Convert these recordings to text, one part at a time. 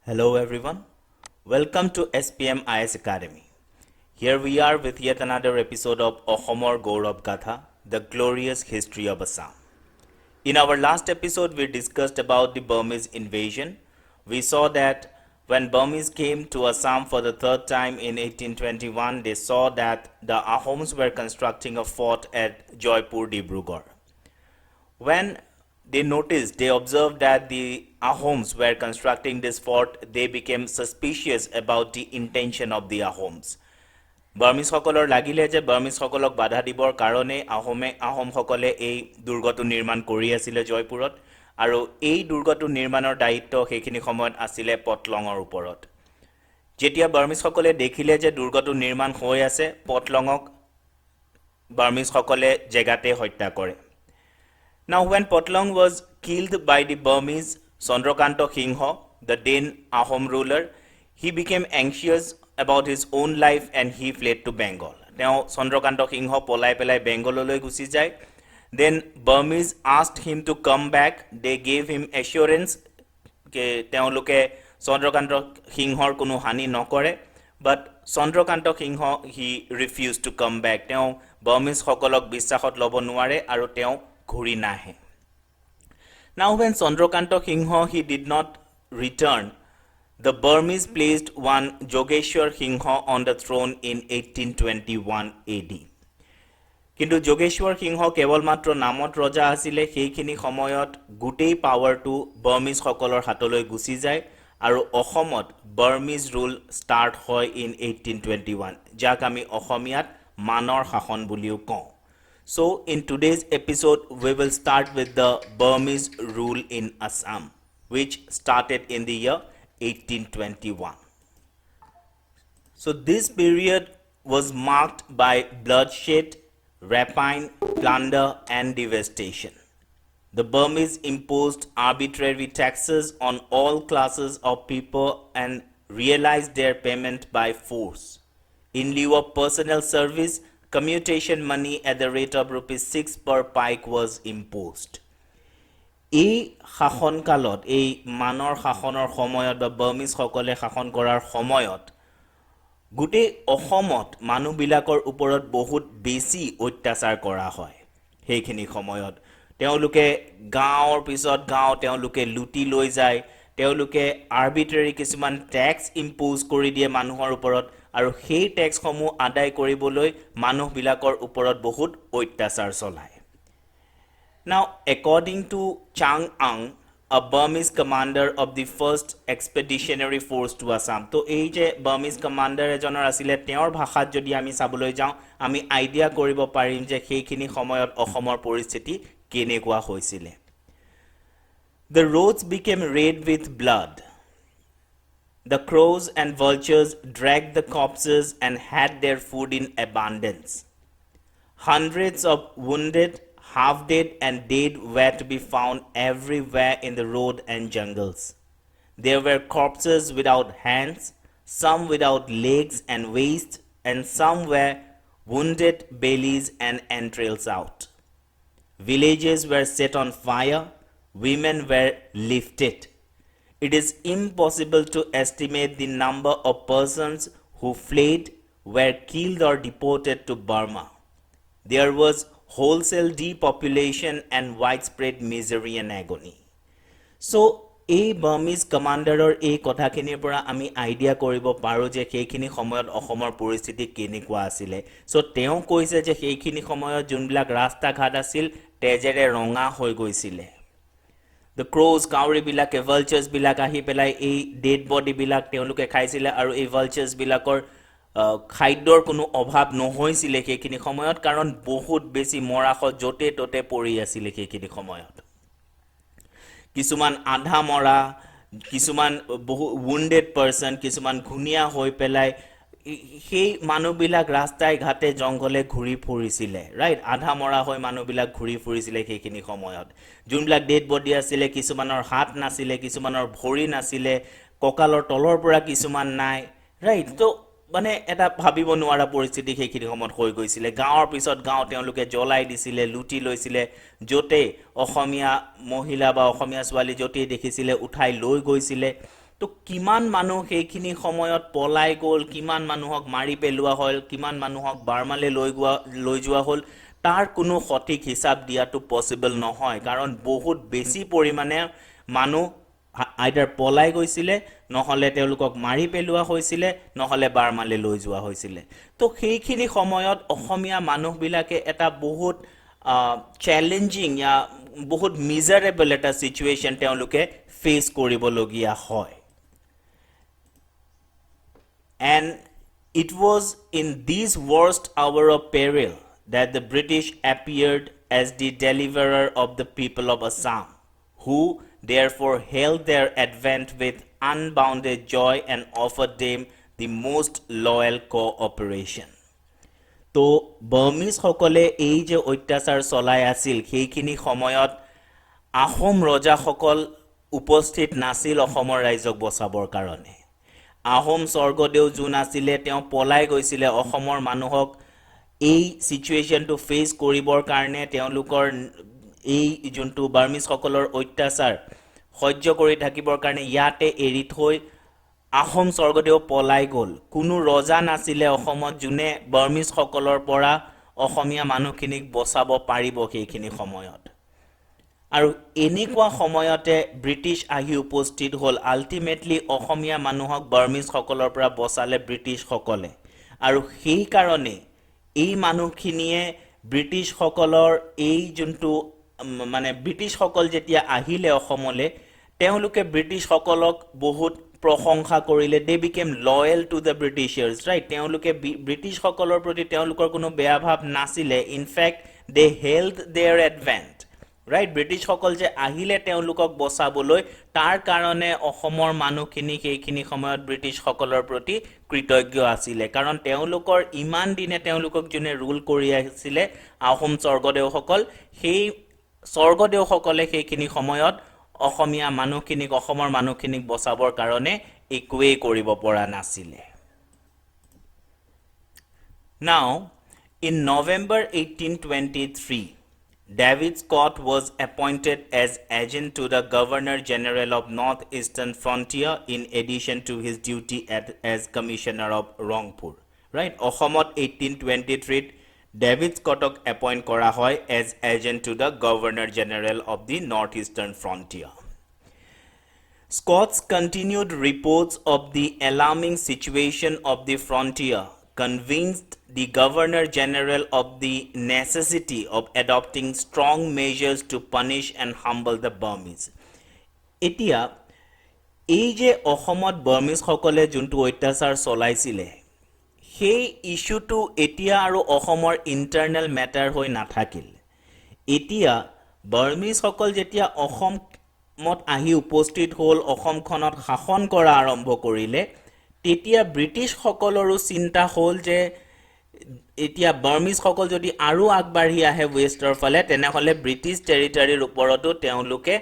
Hello everyone, welcome to SPM IS Academy. Here we are with yet another episode of Ahomor Gaurav Gatha, the glorious history of Assam. In our last episode we discussed about the Burmese invasion. We saw that when Burmese came to Assam for the third time in 1821, they saw that the Ahoms were constructing a fort at Jaipur, Dibrugarh. When they observed that the Ahoms were constructing this fort, they became suspicious about the intention of the Ahoms. Burmese সকলৰ লাগিলে যে Burmese সকলক বাধা দিবৰ কাৰণে আহোম সকলে এই দুৰ্গটো নিৰ্মাণ কৰি আছিল জয়পুৰত আৰু এই দুৰ্গটো নিৰ্মাণৰ দায়িত্ব সেইখিনি সময়ত আছিল পটলঙৰ ওপৰত। যেতিয়া Burmese সকলে দেখিলে যে দুৰ্গটো নিৰ্মাণ হৈ আছে, পটলঙক Burmese সকলে জেগাতে হত্যা কৰে। Now when Potlong was killed by the Burmese Chandrakanta Singha, the then Ahom ruler, he became anxious about his own life and he fled to Bengal. Now Chandrakanta Singha polai pelai Bengaloloi gusi jay. Then Burmese asked him to come back. They gave him assurance ke teoloke Chandrakanta Singhar kono hani nokore, but Chandrakanta Singha he refused to come back. Teo Burmese hokolok bissakhot lobo nuare aru teo ঘূৰি নাহে। Now when Chandrakanta Singha he did not return, the Burmese placed one Jogeshwar Singha on the throne in 1821 AD. কিন্তু Jogeshwar Singha কেৱল মাত্ৰ নামত ৰজা আছিলে, সেইখিনি সময়ত গোটেই পাৱাৰটো Burmese সকলৰ হাতলৈ গুচি যায় আৰু অসমত Burmese rule start হয় in 1821, যাক আমি অসমীয়াত মানৰ শাসন বুলিও কওঁ। So in today's episode we will start with the Burmese rule in Assam, which started in the year 1821. So this period was marked by bloodshed, rapine, plunder and devastation. The Burmese imposed arbitrary taxes on all classes of people and realized their payment by force. In lieu of personal service, commutation money at the rate of ₹6 per pike was imposed. এই শাসন কালত এই মানৰ শাসনৰ সময়ত বা Burmese সকলে শাসন কৰাৰ সময়ত গোটেই অসমত মানুহবিলাকৰ ওপৰত বহুত বেছি অত্যাচাৰ কৰা হয়। সেইখিনি সময়ত তেওঁলোকে গাঁৱৰ পিছত গাঁও তেওঁলোকে লুটি লৈ যায়, তেওঁলোকে আৰ্বিট্ৰাৰী কিছুমান ট্যাক্স ইম্পোজ কৰি দিয়ে মানুহৰ ওপৰত আৰু সেই ট্যাক্স সমূহ আদায় কৰিবলৈ মানুহবিলাকৰ ওপৰত বহুত অত্যাচাৰ চলায়। Now according to Chang Ang, a Burmese commander of the first expeditionary force to Assam, তো এই যে Burmese commander এজনৰ আছিলে, তেওঁৰ ভাষাত যদি আমি চাবলৈ যাওঁ আমি আইডিয়া কৰিব পাৰিম যে সেইখিনি সময়ত অসমৰ পৰিস্থিতি কেনেকুৱা হৈছিল। The roads became red with blood. The crows and vultures dragged the corpses and had their food in abundance. Hundreds of wounded, half-dead and dead were to be found everywhere in the road and jungles. There were corpses without hands, some without legs and waist, and some were wounded bellies and entrails out. Villages were set on fire, women were lifted. It is impossible to estimate the number of persons who fled, were killed or deported to Burma. There was wholesale depopulation and widespread misery and agony. So, এই Burmese commanderৰ এই কথাখিনিৰ পৰা আমি idea কৰিব পাৰো যে সেইখিনি সময়ত অসমৰ পৰিস্থিতি কেনেকুৱা আছিল। সো তেওঁ কৈছে যে সেইখিনি সময়ত যোনবিলাক ৰাস্তা ঘাট আছিল তেজেৰে ৰঙা হৈ গৈছিল। The crows, কাউৰী বিলাকে, vultures বিলাক আহি পেলাই এই ডেড বডি বিলাক তেওঁলোকে খাইছিল আৰু এই vultures বিলাকৰ খাদ্যৰ কোনো অভাৱ নহৈছিল সেইখিনি সময়ত, কাৰণ বহুত বেছি মৰাখত জতে ততে পৰি আছিল সেইখিনি সময়ত। কিছুমান আধা মৰা, কিছুমান বহু wounded person, কিছুমান ঘুনিয়া হৈ পেলাই সেই মানুহবিলাক ৰাস্তাই ঘাটে জংগলে ঘূৰি ফুৰিছিল, ৰাইট? আধা মৰা হৈ মানুহবিলাক ঘূৰি ফুৰিছিল সেইখিনি সময়ত। যোনবিলাক ডেড বডি আছিল, কিছুমানৰ হাত নাছিলে, কিছুমানৰ ভৰি নাছিলে, কঁকালৰ তলৰ পৰা কিছুমান নাই, ৰাইট? তো মানে এটা ভাবিব নোৱাৰা পৰিস্থিতি সেইখিনি সময়ত হৈ গৈছিল। গাঁৱৰ পিছত গাঁও তেওঁলোকে জ্বলাই দিছিল, লুটি লৈছিল, য'তে অসমীয়া মহিলা বা অসমীয়া ছোৱালী য'তেই দেখিছিলে উঠাই লৈ গৈছিল। তো কিমান মানুহ সেইখিনি সময়ত পলাই গ'ল, কিমান মানুহক মাৰি পেলোৱা হ'ল, কিমান মানুহক বাৰ্মালৈ লৈ যোৱা হ'ল, তাৰ কোনো সঠিক হিচাপ দিয়াটো পচিবল নহয়, কাৰণ বহুত বেছি পৰিমাণে মানুহ আইদাৰ পলাই গৈছিলে, নহ'লে তেওঁলোকক মাৰি পেলোৱা হৈছিলে, নহ'লে বাৰ্মালৈ লৈ যোৱা হৈছিলে। তো সেইখিনি সময়ত অসমীয়া মানুহবিলাকে এটা বহুত চেলেঞ্জিং या বহুত মিজাৰেবল এটা চিটুৱেশ্যন তেওঁলোকে ফেচ কৰিবলগীয়া হয়। And it was in these worst hour of peril that the British appeared as the deliverer of the people of Assam, who therefore hailed their advent with unbounded joy and offered them the most loyal cooperation. তো বাৰ্মিজসকলে এই যে অত্যাচাৰ চলাই আছিল, সেইখিনি সময়ত আহোম ৰজাসকল উপস্থিত নাছিল অসমৰ ৰাইজক বচাবৰ কাৰণে। আহোম স্বৰ্গদেউ যোন আছিলে তেওঁ পলাই গৈছিলে অসমৰ মানুহক এই চিটুৱেশ্যনটো ফেচ কৰিবৰ কাৰণে, তেওঁলোকৰ এই যোনটো বাৰ্মিজসকলৰ অত্যাচাৰ সহ্য কৰি থাকিবৰ কাৰণে ইয়াতে এৰি থৈ আহোম স্বৰ্গদেউ পলাই গ'ল। কোনো ৰজা নাছিলে অসমত যোনে বাৰ্মিজসকলৰ পৰা অসমীয়া মানুহখিনিক বচাব পাৰিব সেইখিনি সময়ত। আৰু এনেকুৱা সময়তে ব্ৰিটিছ আহি উপস্থিত হ'ল। আল্টিমেটলি অসমীয়া মানুহক বাৰ্মিজসকলৰ পৰা বচালে ব্ৰিটিছসকলে, আৰু সেইকাৰণে এই মানুহখিনিয়ে ব্ৰিটিছসকলৰ এই যোনটো মানে ব্ৰিটিছসকল যেতিয়া আহিলে অসমলৈ, তেওঁলোকে ব্ৰিটিছসকলক বহুত প্ৰশংসা কৰিলে। They became loyal to the Britishers, right? তেওঁলোকে ব্ৰিটিছসকলৰ প্ৰতি তেওঁলোকৰ কোনো বেয়া ভাৱ নাছিলে। In fact they held their advent, right? ব্ৰিটিছসকল যে আহিলে তেওঁলোকক বচাবলৈ, তাৰ কাৰণে অসমৰ মানুহখিনি সেইখিনি সময়ত ব্ৰিটিছসকলৰ প্ৰতি কৃতজ্ঞ আছিলে, কাৰণ তেওঁলোকৰ ইমান দিনে তেওঁলোকক যোনে ৰুল কৰি আহিছিলে আহোম স্বৰ্গদেউসকল, সেই স্বৰ্গদেউসকলে সেইখিনি সময়ত অসমীয়া মানুহখিনিক, অসমৰ মানুহখিনিক বচাবৰ কাৰণে একোৱেই কৰিব পৰা নাছিলে। Now, in November 1823, David Scott was appointed as agent to the Governor General of North-Eastern Frontier in addition to his duty as Commissioner of Rangpur. Right? অসমত 1823 ডেভিড স্কটক এপইণ্ট কৰা হয় as agent to the governor general of the north eastern frontier. Scott's continued reports of the alarming situation of the frontier convinced the Governor General of the necessity of adopting strong measures to punish and humble the Burmese. এতিয়া এই যে অসমত বাৰ্মিজসকলে যোনটো অত্যাচাৰ চলাইছিলে, সেই ইছ্যুটো এতিয়া আৰু অসমৰ ইণ্টাৰনেল মেটাৰ হৈ নাথাকিল। এতিয়া বাৰ্মিজসকল যেতিয়া অসমত আহি উপস্থিত হ'ল, অসমখনত শাসন কৰা আৰম্ভ কৰিলে, তেতিয়া ব্ৰিটিছসকলৰো চিন্তা হ'ল যে এতিয়া বাৰ্মিজসকল যদি আৰু আগবাঢ়ি আহে ৱেষ্টৰ ফালে, তেনেহ'লে ব্ৰিটিছ টেৰিটৰীৰ ওপৰতো তেওঁলোকে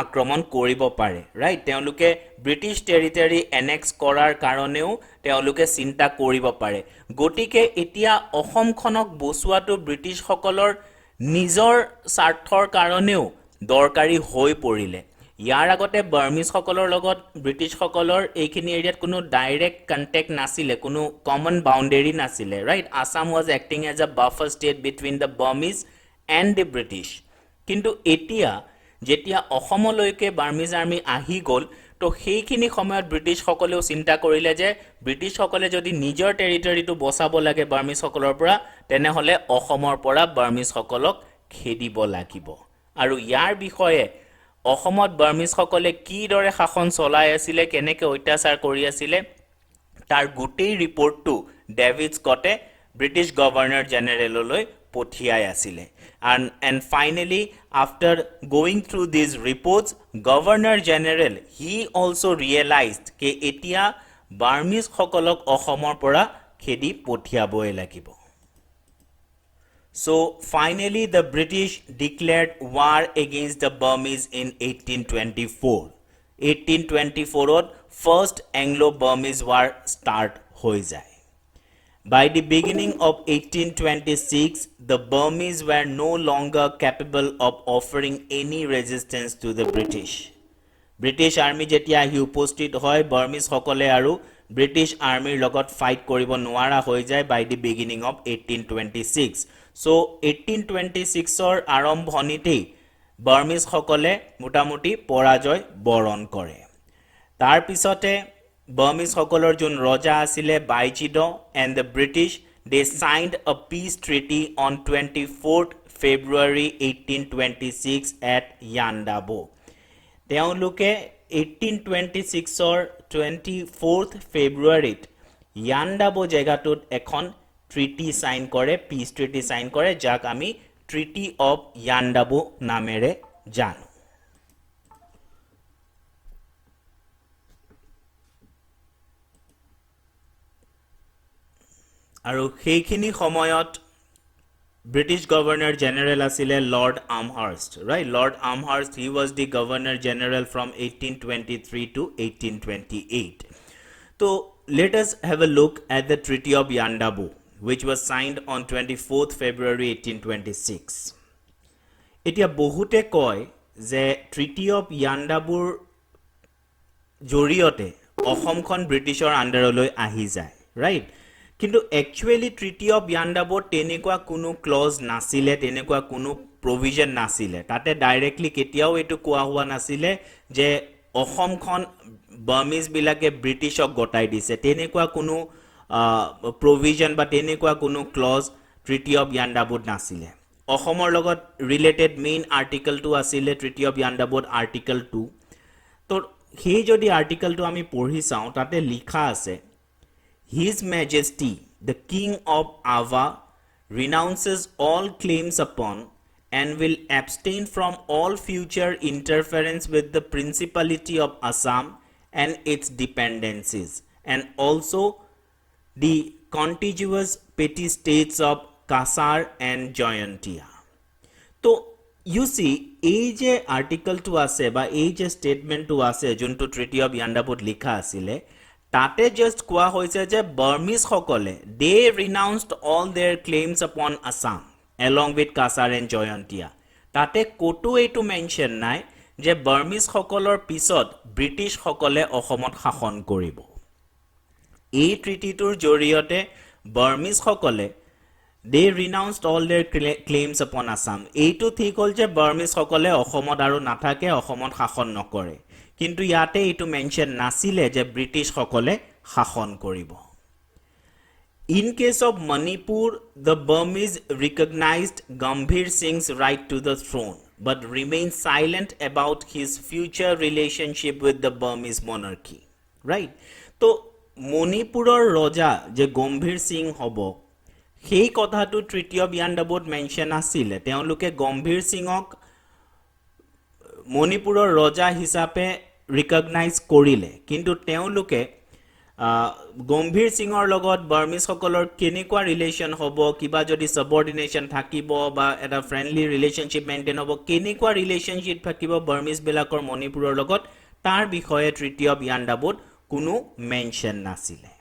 আক্ৰমণ কৰিব পাৰে, ৰাইট? তেওঁলোকে ব্ৰিটিছ টেৰিটৰী এনেক্স কৰাৰ কাৰণেও তেওঁলোকে চিন্তা কৰিব পাৰে। গতিকে এতিয়া অসমখনক বচোৱাটো ব্ৰিটিছসকলৰ নিজৰ স্বাৰ্থৰ কাৰণেও দৰকাৰী হৈ পৰিলে। ইয়াৰ আগতে বাৰ্মিজসকলৰ লগত ব্ৰিটিছসকলৰ এইখিনি এৰিয়াত কোনো ডাইৰেক্ট কণ্টেক্ট নাছিলে, কোনো কমন বাউণ্ডেৰী নাছিলে, right? Assam was acting as a buffer state between the Burmese and the British. কিন্তু এতিয়া যেতিয়া অসমলৈকে বাৰ্মিজ আৰ্মি আহি গ'ল, তো সেইখিনি সময়ত ব্ৰিটিছসকলেও চিন্তা কৰিলে যে ব্ৰিটিছসকলে যদি নিজৰ টেৰিটৰীটো বচাব লাগে বাৰ্মিজসকলৰ পৰা, তেনেহ'লে অসমৰ পৰা বাৰ্মিজসকলক খেদিব লাগিব। আৰু ইয়াৰ বিষয়ে অসমত বাৰ্মিজসকলে কিদৰে শাসন চলাই আছিলে, কেনেকৈ অত্যাচাৰ কৰি আছিলে, তাৰ গোটেই ৰিপৰ্টটো ডেভিড স্কটে ব্ৰিটিছ গভৰ্ণৰ জেনেৰেললৈ পঠিয়াই আছিলে। And finally, after going through these reports, Governor General, he also realized ke etia Burmese hokolok অসমৰ পৰা খেদি পঠিয়াবই লাগিব। So finally, the British declared war against the Burmese in 1824. 1824 first Anglo-Burmese war start হৈ যায়। By the beginning of 1826, the Burmese were no longer capable of offering any resistance to the British. British army যেতিয়া আহি উপস্থিত হয় Burmese সকলে আৰু British আৰ্মিৰ লগত ফাইট কৰিব নোৱাৰা হৈ যায় by the beginning of 1826 so 1826 ৰ আৰম্ভণিতেই বাৰ্মিজ সকলে মোটামুটি পৰাজয় বৰণ কৰে তাৰ পিছতে বাৰ্মিজ সকলৰ যোন ৰজা আছিলে Bagyidaw and the British they signed a peace treaty on 24th February 1826 at Yandabo তেওঁলোকে 1826 ৰ 24th ফেব্ৰুৱাৰীত ইয়াণ্ডাবো জেগাটোত এখন ট্ৰিটি সাইন কৰে পিস ট্ৰিটি সাইন কৰে যাক আমি ট্ৰিটি অফ ইয়াণ্ডাবো নামেৰে জানো আৰু সেইখিনি সময়ত British Governor General asile Lord Amherst, right? Lord Amherst, he was the Governor General from 1823 to 1828. So let us have a look at the Treaty of Yandabo, which was signed on 24th February 1826. Etia bohute koy je Treaty of Yandabo joriote Ohomkhon Britishor underloi ahi jay, right? কিন্তু actually treaty of ইয়াণ্ডাবো তেনেকুৱা কোনো close নাছিলে তেনেকুৱা কোনো provision নাছিলে তাতে directly কেতিয়াও এটো কোৱা হোৱা নাছিলে যে অসমখন বাৰ্মিজ বিলাকে ব্ৰিটিছক গটাই দিছে তেনেকুৱা কোনো প্ৰভিজন বা তেনেকুৱা কোনো ক্লজ ট্ৰিটি অফ ইয়াণ্ডাবোত নাছিলে অসমৰ লগত ৰিলেটেড মেইন আৰ্টিকলটো আছিলে ট্ৰিটি অফ ইয়াণ্ডাবোত আৰ্টিকল 2 তো সেই যদি আৰ্টিকলটো আমি পঢ়ি চাওঁ তাতে লিখা আছে His Majesty, the King of Ava, renounces all claims upon and will abstain from all future interference with the Principality of Assam and its dependencies, and also the contiguous petty states of Kasar and Jayantia. So, you see, এই যে আৰ্টিকলটো আছে বা এই যে ষ্টেটমেণ্টটো আছে যোনটো treaty of ইয়াণ্ডাবোত লিখা আছিলে তাতে জাস্ট কোৱা হৈছে যে বাৰ্মিজ সকলে দে ৰিনাউন্সড অল देयर ক্লেইমছ আপন Assam along with Cachar and Jaintia তাতে কোটো এইটো মেনশন নাই যে বাৰ্মিজ সকলৰ পিছত ব্ৰিটিছ সকলে অসমত শাসন কৰিব এই ট্ৰিটিটোৰ জৰিয়তে বাৰ্মিজ সকলে দে ৰিনাউন্সড অল देयर ক্লেইমছ আপন আসাম এইটো ঠিক হল যে বাৰ্মিজ সকলে অসমত আৰু নাথাকে অসমত শাসন নকৰে কিন্তু ইয়াতে এটো মেনশন নাছিলে যে ব্ৰিটিছ সকলে শাসন কৰিব In case of Manipur, the Burmese recognized Gambhir Singh's right to the throne, but remained silent about his future relationship with the Burmese monarchy. Right? So, Manipuror Raja je Gambhir Singh hobo, সেই কথাটো Treaty of Yandabot mention asile. Teonluke Gambhir Singhok Manipuror Raja hisape recognize korile. Kintu teonluke গম্ভীৰ সিংৰ লগত Burmese সকলৰ কেনেকুৱা relation হ'ব কিবা যদি সাবঅৰ্ডিনেশন থাকিব বা এটা ফ্ৰেন্ডলি ৰিলেশনশিপ মেইনটেইন হ'ব কেনেকুৱা ৰিলেশনশিপ থাকিব বাৰ্মিজ বিলাকৰ মণিপুৰৰ লগত তাৰ বিষয়ে ট্ৰিটি অফ ইয়াণ্ডাবোত কোনো মেনশন নাছিলে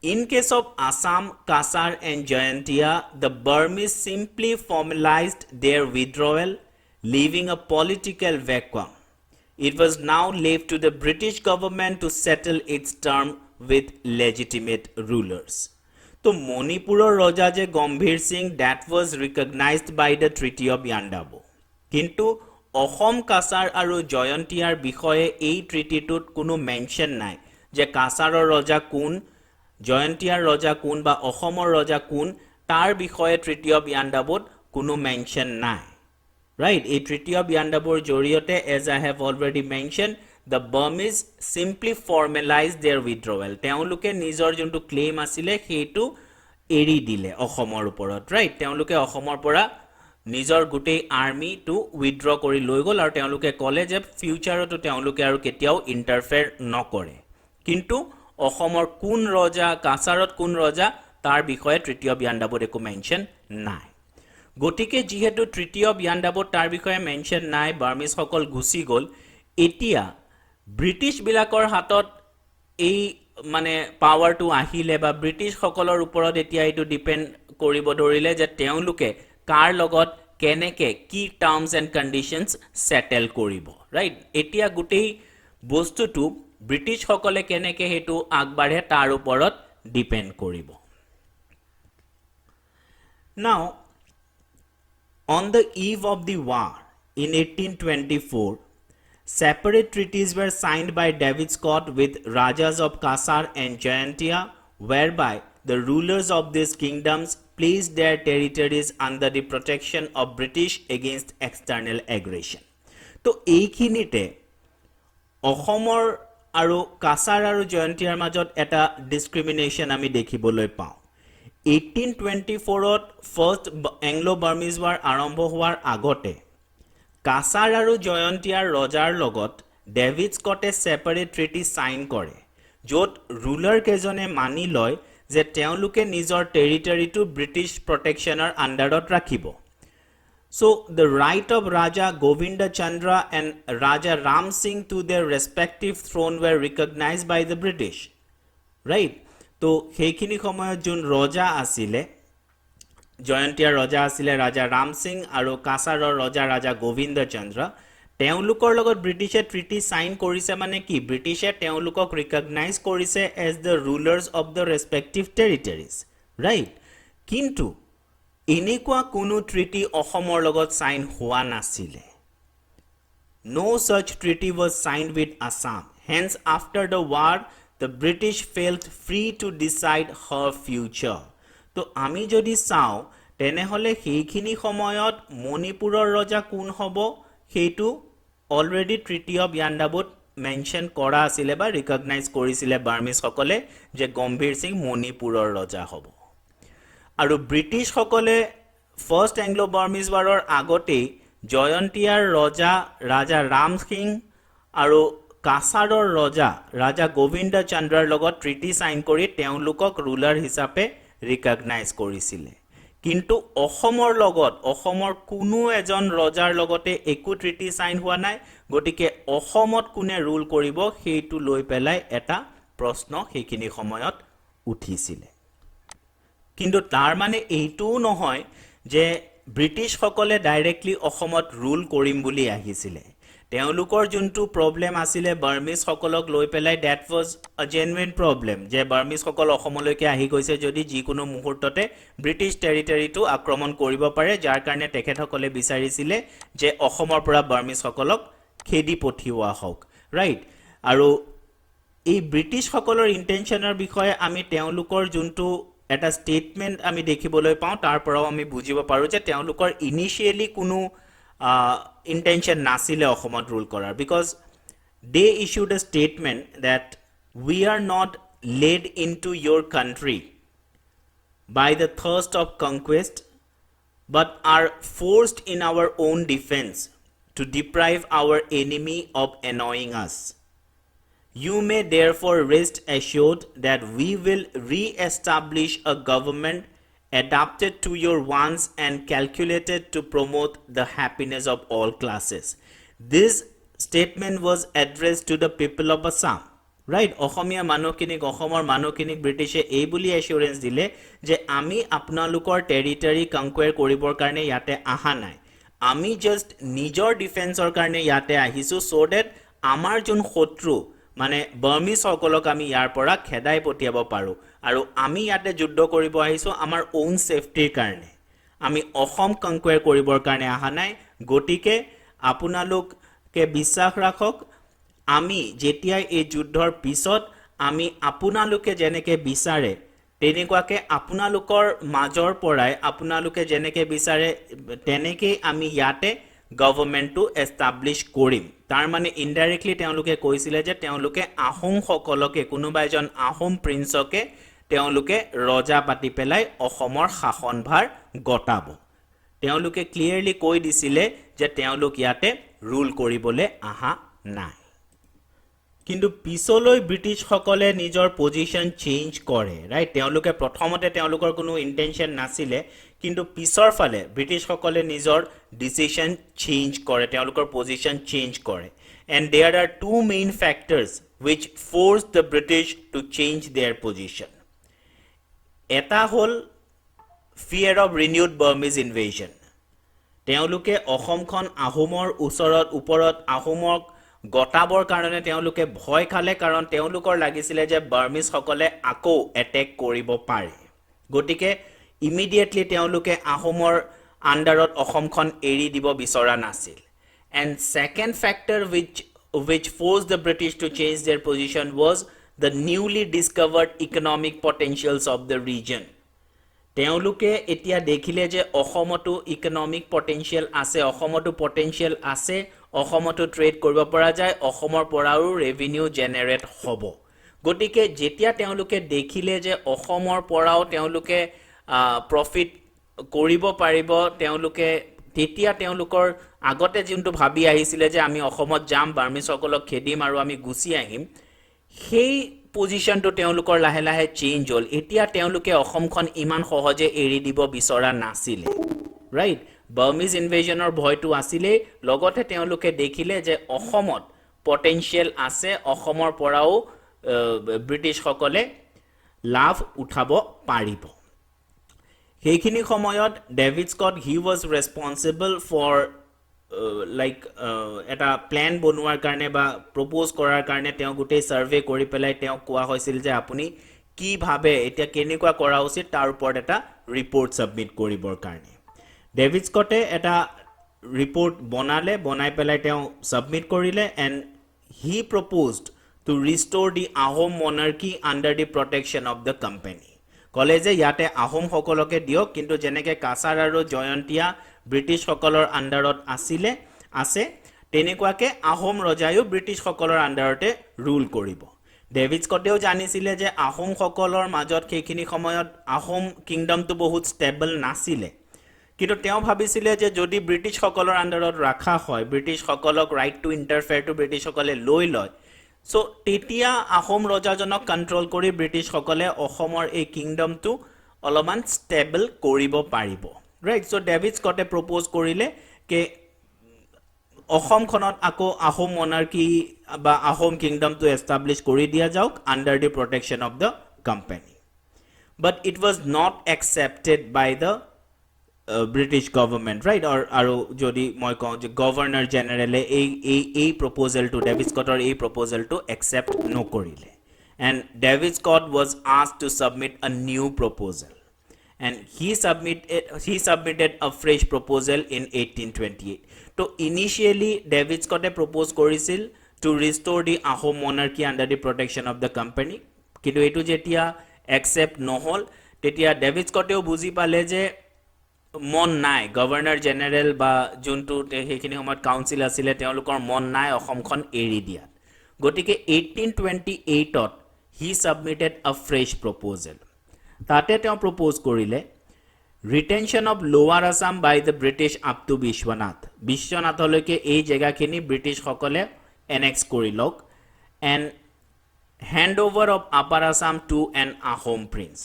In case of Assam, Kasar and Jayantia, the Burmese simply formalized their withdrawal, leaving a political vacuum. It was now left to the British government to settle its term with legitimate rulers. So, Manipuror Raja je Gambhir Singh, that was recognized by the Treaty of Yandabo. Kintu, Ohom Kasar aru Jayantiar bikhoye ei treaty tut kuno mention nai, je Kasaror Raja kun, Jayantiar Raja kun ba Ohomor Raja kun, tar bikhoye Treaty of Yandabot kuno mention nai. Right, a Treaty of Yandabor Joriote, as I have already mentioned, the Burmese simply formalized their withdrawal. Teonluke nijor jontu claim asile heitu eri dile Ohomor uporot, right? Teonluke Ohomor pora nijor gutei army to withdraw kori loi gol aru teonluke kole je future to teonluke aru ketiao interfere nokore. Kintu Ohomor kun roja Kasarot kun roja tar bikhoye Treaty of Yandabor eko mention nai. গটিকে যেহেতু treaty of ইয়াণ্ডাবো তাৰ বিষয়ে mention নাই Burmese সকল গুছি গল এতিয়া British বিলাকৰ হাতত এই মানে পাৱাৰটো আহিলে বা ব্ৰিটিছ সকলৰ ওপৰত এতিয়া এটো ডিপেন্ড কৰিব ধৰিলে যে তেওঁলোকে কাৰ লগত কেনেকে কি টাৰ্মস এন্ড কন্ডিশনস সেটেল কৰিব ৰাইট এতিয়া গুটেই বস্তুটো ব্ৰিটিশ সকলে কেনেকে হেতু আগবাঢ়ে তাৰ ওপৰত ডিপেন্ড কৰিব নাও on the eve of the war in 1824 separate treaties were signed by David Scott with Rajas of Kasar and Jayantia, whereby the rulers of these kingdoms placed their territories under the protection of British against external aggression. তো এইখিনিতে অসমৰ আৰু কাছাৰ আৰু জয়ন্তীয়াৰ মাজত এটা ডিসক্ৰিমিনেশন আমি দেখিবলৈ পাওঁ 1824ত ফাৰ্স্ট এংলো-বাৰ্মিজ ৱাৰ আৰম্ভ হোৱাৰ আগতে কাছাৰ আৰু জয়ন্তীয়াৰ ৰজাৰ লগত ডেভিড স্কটে সেপাৰেট ট্ৰিটি সাইন কৰে য'ত ৰুলাৰ কেজনে মানি লয় যে তেওঁলোকে নিজৰ টেৰিটৰিটো ব্ৰিটিছ প্ৰটেকশ্যনৰ আণ্ডাৰত ৰাখিব So the right of Raja Govinda Chandra and Raja Ram Singh to their respective throne were recognized by the British. Right? তো সেইখিনি সময়ত যোন ৰজা আছিলে জয়ন্তীয়াৰ ৰজা আছিলে ৰাজা ৰাম সিং আৰু কাছাৰৰ ৰজা ৰাজা গোবিন্দ চন্দ্ৰ তেওঁলোকৰ লগত ব্ৰিটিছে ট্ৰিটি সাইন কৰিছে মানে কি ব্ৰিটিছে তেওঁলোকক ৰিকগনাইজ কৰিছে as the rulers of the respective territories right কিন্তু এনেকুৱা কোনো ট্ৰিটি অসমৰ লগত সাইন হোৱা নাছিলে No such treaty was signed with Assam. Hence, after the war, the British felt free to decide her future. তো আমি যদি চাও তেনেহলে সেইখিনি সময়ত মণিপুৰৰ ৰজা কোন হ'ব সেইটো অলৰেডি ট্ৰিটি অফ ইয়াণ্ডাবুত মেনশন কৰা আছিলে বা ৰিকগনাইজ কৰিছিলে বাৰ্মিজ সকলে যে গম্ভীৰ সিং মণিপুৰৰ ৰজা হ'ব আৰু ব্ৰিটিছ সকলে ফাৰ্স্ট এংলো বাৰ্মিজ ৱাৰৰ আগতে জয়ন্তীয়াৰ ৰজা ৰাজা ৰাম সিং আৰু কাছাৰৰ ৰজা ৰাজা গোবিন্দ চন্দ্ৰৰ লগত ট্ৰিটি সাইন কৰি তেওঁলোকক ৰুলাৰ হিচাপে ৰিকগনাইজ কৰিছিলে কিন্তু অসমৰ লগত অসমৰ কোনো এজন ৰজাৰ লগতে একো ট্ৰিটি সাইন হোৱা নাই গতিকে অসমত কোনে ৰুল কৰিব সেইটো লৈ পেলাই এটা প্ৰশ্ন সেইখিনি সময়ত উঠিছিলে কিন্তু তাৰ মানে এইটোও নহয় যে ব্ৰিটিছ সকলে ডাইৰেক্টলি অসমত ৰুল কৰিম বুলি আহিছিলে তেওঁলোকৰ যোনটো প্ৰবলেম আছিলে বাৰ্মিজ সকলক লৈ পেলাই দ্যাট ওয়াজ আ জেনুইন প্ৰবলেম যে বাৰ্মিজ সকল অসমলৈকে আহি গৈছে যদি যিকোনো মুহূৰ্ততে ব্ৰিটিছ টেৰিটৰিটো আক্ৰমণ কৰিব পাৰে যাৰ কাৰণে তেখেতসকলে বিচাৰিছিলে যে অসমৰ পৰা বাৰ্মিজ সকলক খেদি পঠিওৱা হওক ৰাইট আৰু এই ব্ৰিটিছ সকলৰ ইন্টেনশনৰ বিষয়ে আমি তেওঁলোকৰ যোনটো এটা স্টেটমেন্ট আমি দেখিবলৈ পাওঁ তাৰ পৰাও আমি বুজিব পাৰো যে তেওঁলোকৰ ইনিশিয়ালি কোনো intention nasile অসমত rule কৰাৰ because they issued a statement that we are not led into your country by the thirst of conquest but are forced in our own defense to deprive our enemy of annoying us. You may therefore rest assured that we will re-establish a government adapted to your wants and calculated to promote the happiness of all classes. This statement was addressed to the people of Assam. Right? অসমীয়া মানুহখিনিক অসমৰ মানুহখিনিক ব্ৰিটিছে এই বুলি এসুৰেন্স দিলে যে আমি আপোনালোকৰ টেৰিটৰি কনকুৱেৰ কৰিবৰ কাৰণে ইয়াতে আহা নাই আমি জাস্ট নিজৰ ডিফেন্সৰ কাৰণে ইয়াতে আহিছো সো দ্যাট আমাৰ যোন শত্ৰু মানে বাৰ্মিজ সকলক আমি ইয়াৰ পৰা খেদাই পঠিয়াব পাৰো আৰু আমি ইয়াতে যুদ্ধ কৰিব আহিছো আমাৰ ওন সেফটিৰ কাৰণে আমি অসম কনকুৱেৰ কৰিবৰ কাৰণে আহা নাই গটিকে আপোনালোকে বিশ্বাস ৰাখক আমি যেতিয়া এই যুদ্ধৰ পিছত আমি আপোনালোকে যেনেকে বিচাৰে তেনেকুৱাকে আপোনালোকৰ মাজৰ পৰাই আপোনালোকে যেনেকে বিচাৰে তেনেকে আমি ইয়াতে গভৰ্নমেন্টটো এস্টাবলিশ কৰিম তাৰ মানে ইনডাইৰেক্টলি তেওঁলোকে কৈছিলে যে তেওঁলোকে আহোম সকলকে কোনোবা এজন আহোম প্ৰিন্সকে তেওঁলোকে ৰজা পাতি পেলাই অসমৰ শাসনভাৰ গটাব তেওঁলোকে ক্লিয়াৰলি কৈ দিছিলে যে তেওঁলোক ইয়াতে ৰুল কৰিবলৈ আহা নাই কিন্তু পিছলৈ ব্ৰিটিছ সকলে নিজৰ পজিশন চেঞ্জ কৰে ৰাইট তেওঁলোকে প্ৰথমতে তেওঁলোকৰ কোনো ইন্টেনশন নাছিলে কিন্তু পিছৰ ফালে ব্ৰিটিছ সকলে নিজৰ ডিসিশন চেঞ্জ কৰে তেওঁলোকৰ পজিশন চেঞ্জ কৰে and there are two main factors which forced the British to change their position eta hol fear of renewed Burmese invasion তেওঁলোকে অসমখন আহোমৰ ওপৰত আহোমক গটাবৰ কাৰণে তেওঁলোকে ভয় খালে কাৰণ তেওঁলোকৰ লাগিছিলে যে বাৰ্মিজ সকলে আকৌ এটেক কৰিব পাৰে গতিকে ইমিডিয়েটলি তেওঁলোকে আহোমৰ আন্ডাৰত অসমখন এৰি দিব বিচৰা নাছিল and second factor which forced the British to change their position was the newly discovered economic potentials of the region তেওঁলোকে এতিয়া দেখিলে যে অসমতো ইকোনমিক পটেনশিয়াল আছে অসমতো পটেনশিয়াল আছে অসমতো ট্ৰেড কৰিব পৰা যায় অসমৰ পৰাও ৰেভিনিউ জেনাৰেট হ'ব গতিকে যেতিয়া তেওঁলোকে দেখিলে যে অসমৰ পৰাও তেওঁলোকে প্ৰফিট কৰিব পাৰিব তেওঁলোকে তেতিয়া তেওঁলোকৰ আগতে যোনটো ভাবি আহিছিলে যে আমি অসমত যাম বাৰ্মিসকলক খেদিম আৰু আমি গুচি আহিম সেই পজিশনটো তেওঁলোকৰ লাহে লাহে চেঞ্জ হ'ল এতিয়া তেওঁলোকে অসমখন ইমান সহজে এৰি দিব বিচৰা নাছিলে ৰাইট বাৰ্মিজ ইনভেশনৰ ভয়টো আছিলে লগতে তেওঁলোকে দেখিলে যে অসমত পটেনশিয়াল আছে অসমৰ পৰাও ব্ৰিটিছ সকলে লাভ উঠাব পাৰিব সেইখিনি সময়ত David Scott he was responsible for এটা প্ল্যান বনোৱাৰ কাৰণে বা প্ৰপ'জ কৰাৰ কাৰণে তেওঁ গোটেই সাৰ্ভে কৰি পেলাই তেওঁ কোৱা হৈছিল যে আপুনি কি ভাবে এতিয়া কেনেকুৱা কৰা উচিত তাৰ ওপৰত এটা ৰিপৰ্ট সাবমিট কৰিবৰ কাৰণে ডেভিড স্কটে এটা ৰিপৰ্ট বনাই পেলাই তেওঁ সাবমিট কৰিলে and he proposed to restore the Ahom monarchy under the protection of the company কলে যে ইয়াতে আহোম সকলকে দিয়ক কিন্তু যেনেকে কাছাৰ আৰু জয়ন্তীয়া ব্ৰিটিছ সকলৰ আণ্ডাৰত আছে তেনেকুৱাকে আহোম ৰজায়ো ব্ৰিটিছ সকলৰ আণ্ডাৰতে ৰুল কৰিব ডেভিড স্কটেও জানিছিলে যে আহোম সকলৰ মাজত সেইখিনি সময়ত আহোম কিংডমটো বহুত ষ্টেবল নাছিলে কিন্তু তেওঁ ভাবিছিলে যে যদি ব্ৰিটিছ সকলৰ আণ্ডাৰত ৰাখা হয় ব্ৰিটিছ সকলক ৰাইট টু ইণ্টাৰফেয়াৰটো ব্ৰিটিছ সকলে লৈ লয় সো তেতিয়া আহোম ৰজাজনক কন্ট্ৰোল কৰি ব্ৰিটিছ সকলে অসমৰ এই কিংডমটো অলপমান ষ্টেবল কৰিব পাৰিব ৰাইট সো ডেভিড স্কটে প্ৰপ'জ কৰিলে কে অসমখনত আকৌ আহোম মনাৰ্কি বা আহোম কিংডমটো এষ্টাব্লিছ কৰি দিয়া যাওক under the protection of the company but it was not accepted by the British government, right? Or jodi moi kau je governor general a proposal to David Scott or a proposal to accept no korile, and David Scott was asked to submit a new proposal, and he submitted a fresh proposal in 1828. So initially David Scott proposed korisil to restore the Ahom monarchy under the protection of the company, kintu etu jetia accept nohol tetia David Scott eo buji pale je মন নাই governor general বা যোনটো সেইখিনি সময়ত council আছিলে তেওঁলোকৰ মন নাই অসমখন এৰি দিয়া গতিকে 1828 ত he submitted a fresh proposal তাতে তেওঁ প্ৰপ'জ কৰিলে retention of lower Assam by the British up to বিশ্বনাথলৈকে এই জেগাখিনি ব্ৰিটিছ সকলে এনেক্স কৰি লওক and hand over of upper Assam to an Ahom prince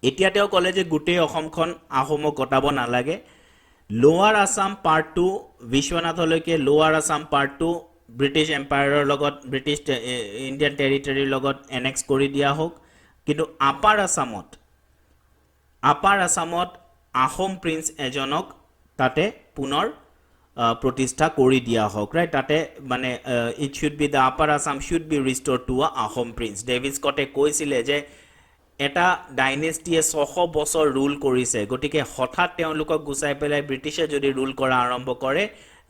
এতিয়া তেওঁ কলে যে গোটেই অসমখন আহোমক গটাব নালাগে লোৱাৰ আসাম পাৰ্ট 2 বিশ্বনাথলৈকে লোৱাৰ আসাম পাৰ্ট 2 ব্ৰিটিছ এম্পায়াৰৰ লগত ব্ৰিটিছ ইণ্ডিয়ান টেৰিটৰীৰ লগত এনেক্স কৰি দিয়া হোক কিন্তু আপাৰ আসামত আহোম প্ৰিন্স এজনক তাতে পুনৰ প্ৰতিষ্ঠা কৰি দিয়া হোক ৰাইট তাতে মানে it should be the Upper Assam should be restored to a Ahom prince David স্কটে কৈছিলে যে এটা ডাইনেষ্টিয়ে 600 বছৰ ৰুল কৰিছে গতিকে হঠাৎ তেওঁলোকক গুচাই পেলাই ব্ৰিটিছে যদি ৰুল কৰা আৰম্ভ কৰে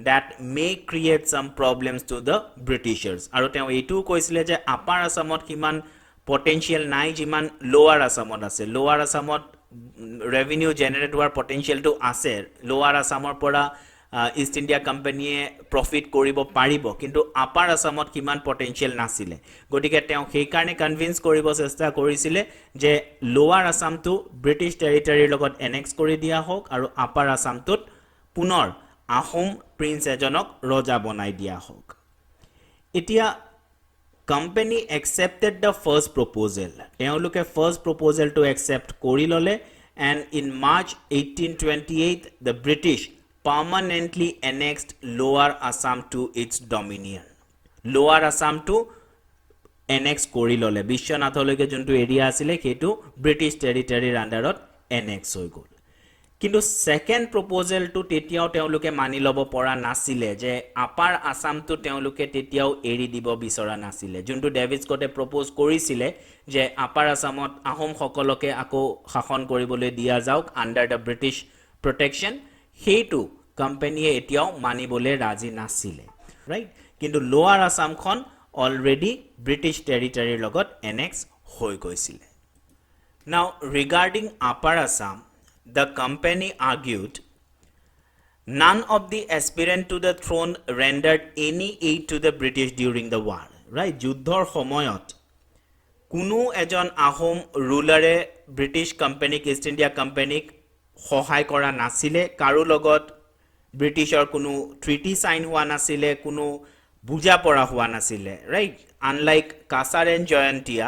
that may create some problems to the Britishers আৰু তেওঁ এইটোও কৈছিলে যে আপাৰ আসামত কিমান পটেনশিয়াল নাই যিমান লোৱাৰ আসামত আছে লোৱাৰ আসামত ৰেভিনিউ জেনাৰেট হোৱাৰ পটেনশিয়ালটো আছে লোৱাৰ আসামৰ পৰা ইষ্ট ইণ্ডিয়া কোম্পানীয়ে প্ৰফিট কৰিব পাৰিব কিন্তু আপাৰ আসামত কিমান পটেনশিয়াল নাছিলে গতিকে তেওঁ সেই কাৰণে কনভিন্স কৰিব চেষ্টা কৰিছিলে যে লোৱাৰ আসামটো ব্ৰিটিছ টেৰিটৰীৰ লগত এনেক্স কৰি দিয়া হোক আৰু আপাৰ আসামটোত পুনৰ আহোম প্ৰিন্স এজনক ৰজা বনাই দিয়া হোক এতিয়া company accepted the first proposal তেওঁলোকে ফাৰ্ষ্ট প্ৰপ'জেলটো একচেপ্ট কৰি ল'লে and in March 1828 the British permanently annexed Lower Assam to its dominion. Lower Assam to annex kori lole. Bishwanatholoke jontu area asile ketu British territory underot annex hoi gol. কিন্তু second প্ৰপ'জেলটো তেতিয়াও তেওঁলোকে মানি ল'ব পৰা নাছিলে যে upper আসামটো তেওঁলোকে তেতিয়াও এৰি দিব বিচৰা নাছিলে যোনটো ডেভিড স্কটে প্ৰপ'জ কৰিছিলে যে আপাৰ আসামত আহোম সকলকে আকৌ শাসন কৰিবলৈ দিয়া যাওক আন্ডাৰ দ্য ব্ৰিটিছ প্ৰটেকশ্যন সেইটো কোম্পানীয়ে এতিয়াও মানিবলৈ ৰাজি নাছিলে ৰাইট কিন্তু লোৱাৰ আসামখন অলৰেডি ব্ৰিটিছ টেৰিটৰীৰ লগত এনেক্স হৈ গৈছিলে Now, regarding Upper Assam, the company argued none of the aspirant to the throne rendered any aid to the British during the war. Right? যুদ্ধৰ সময়ত কোনো এজন আহোম ৰুলাৰে ব্ৰিটিছ কোম্পানীক ইষ্ট ইণ্ডিয়া কোম্পানীক সহায় কৰা নাছিলে কাৰো লগত ব্ৰিটিছৰ কোনো ট্ৰিটি সাইন হোৱা নাছিলে কোনো বুজা পৰা হোৱা নাছিলে right unlike Cachar and Jaintia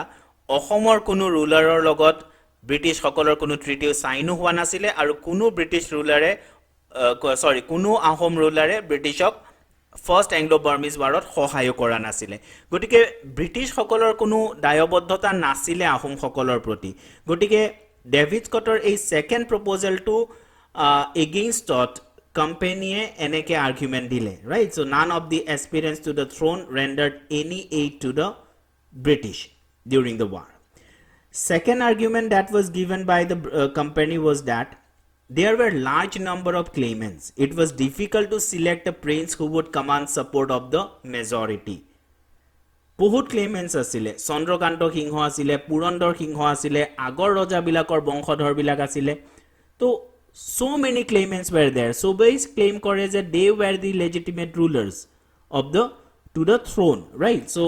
অসমৰ কোনো ৰুলাৰৰ লগত ব্ৰিটিছ সকলৰ কোনো ট্ৰিটি সাইনো হোৱা নাছিলে আৰু কোনো ব্ৰিটিছ ৰুলাৰে কোনো আহোম ৰুলাৰে ব্ৰিটিছক ফাৰ্ষ্ট এংলো বাৰ্মিজ ৱাৰত সহায় কৰা নাছিলে গতিকে ব্ৰিটিছ সকলৰ কোনো দায়বদ্ধতা নাছিলে আহোম সকলৰ প্ৰতি গতিকে ডেভিড স্কটৰ এই সেকেন্ড প্ৰপ'জেলটো এগেইনষ্টত কোম্পানীয়ে এনেকে আৰ্গুমেন্ট দিলে right so none of the aspirants to the throne rendered any aid to the British during the war Second argument that was given by the company was that there were large number of claimants. It was difficult to select a prince who would command support of the majority. বহুত claimants আছিলে চন্দ্ৰকান্ত সিংহ আছিলে পুৰন্দৰ সিংহ আছিলে আগৰ ৰজা বিলাকৰ বংশধৰ বিলাক আছিলে তো so many claimants were there so base claim কৰে যে they were the legitimate rulers of the to the throne right so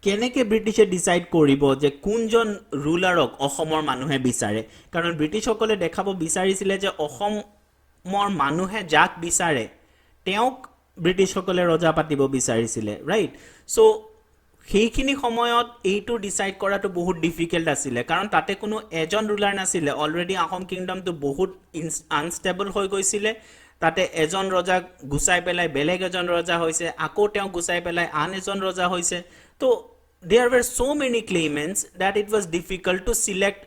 কেনেকে ব্ৰিটিছে ডিসাইড কৰিব যে কোনজন ৰুলাৰক অসমৰ মানুহে বিচাৰে কাৰণ ব্ৰিটিছসকলে দেখাব বিচাৰিছিলে যে অসমৰ মানুহে যাক বিচাৰে তেওঁক ব্ৰিটিছসকলে ৰজা পাতিব বিচাৰিছিলে ৰাইট সো সেইখিনি সময়ত এইটো ডিসাইড কৰাটো বহুত ডিফিকাল্ট আছিলে কাৰণ তাতে কোনো এজন ৰুলাৰ নাছিলে অলৰেডি আহোম কিংডমটো বহুত আনষ্টেবল হৈ গৈছিলে তাতে এজন ৰজা গুছাই পেলাই বেলেগ এজন ৰজা হৈছে আকৌ তেওঁ গুছাই পেলাই আন এজন ৰজা হৈছে তো there were so many claimants that it was difficult to select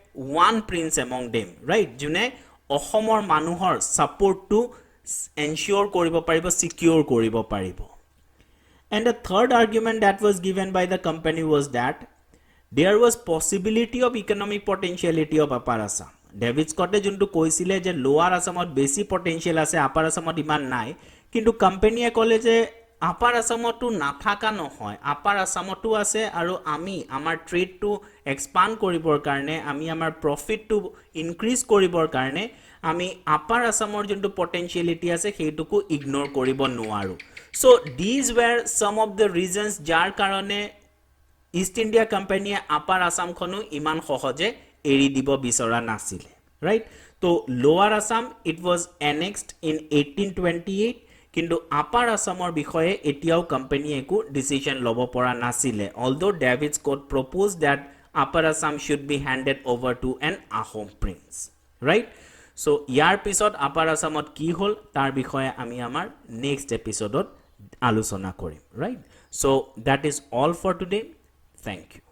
one prince among them right june অসমৰ মানুহৰ support to ensure কৰিব পাৰিব secure কৰিব পাৰিব and the third argument that was given by the company was that there was possibility of economic potentiality of Upper Assam David স্কটে যোনটো কৈছিলে যে লোৱাৰ আসামত বেছি পটেনশিয়াল আছে আপাৰ আসামত ইমান নাই কিন্তু কোম্পানীয়ে ক'লে যে আপাৰ আসামতো নাথাকা নহয় আপাৰ আসামতো আছে আৰু আমি আমাৰ ট্ৰেডটো এক্সপান্ড কৰিবৰ কাৰণে আমি আমাৰ প্ৰফিটটো ইনক্ৰিজ কৰিবৰ কাৰণে আমি আপাৰ আসামৰ যোনটো পটেনশিয়ালিটি আছে সেইটোকো ইগনোৰ কৰিব নোৱাৰো so these were some of the reasons যাৰ কাৰণে ইষ্ট ইণ্ডিয়া কোম্পানীয়ে আপাৰ আসামখনো ইমান সহজে এৰি দিব বিচৰা নাছিলে ৰাইট তো Lower Assam it was annexed in 1828 কিন্তু আপাৰ আসামৰ বিষয়ে এতিয়াও কোম্পানীয়ে একো ডিসিশন ল'ব পৰা নাছিলে although David Scott proposed that Upper Assam should be handed over to an Ahom prince right so ইয়াৰ পিছত আপাৰ আসামত কি হল তাৰ বিষয়ে আমি আমাৰ নেক্সট এপিসোডত আলোচনা কৰিম right so that is all for today thank you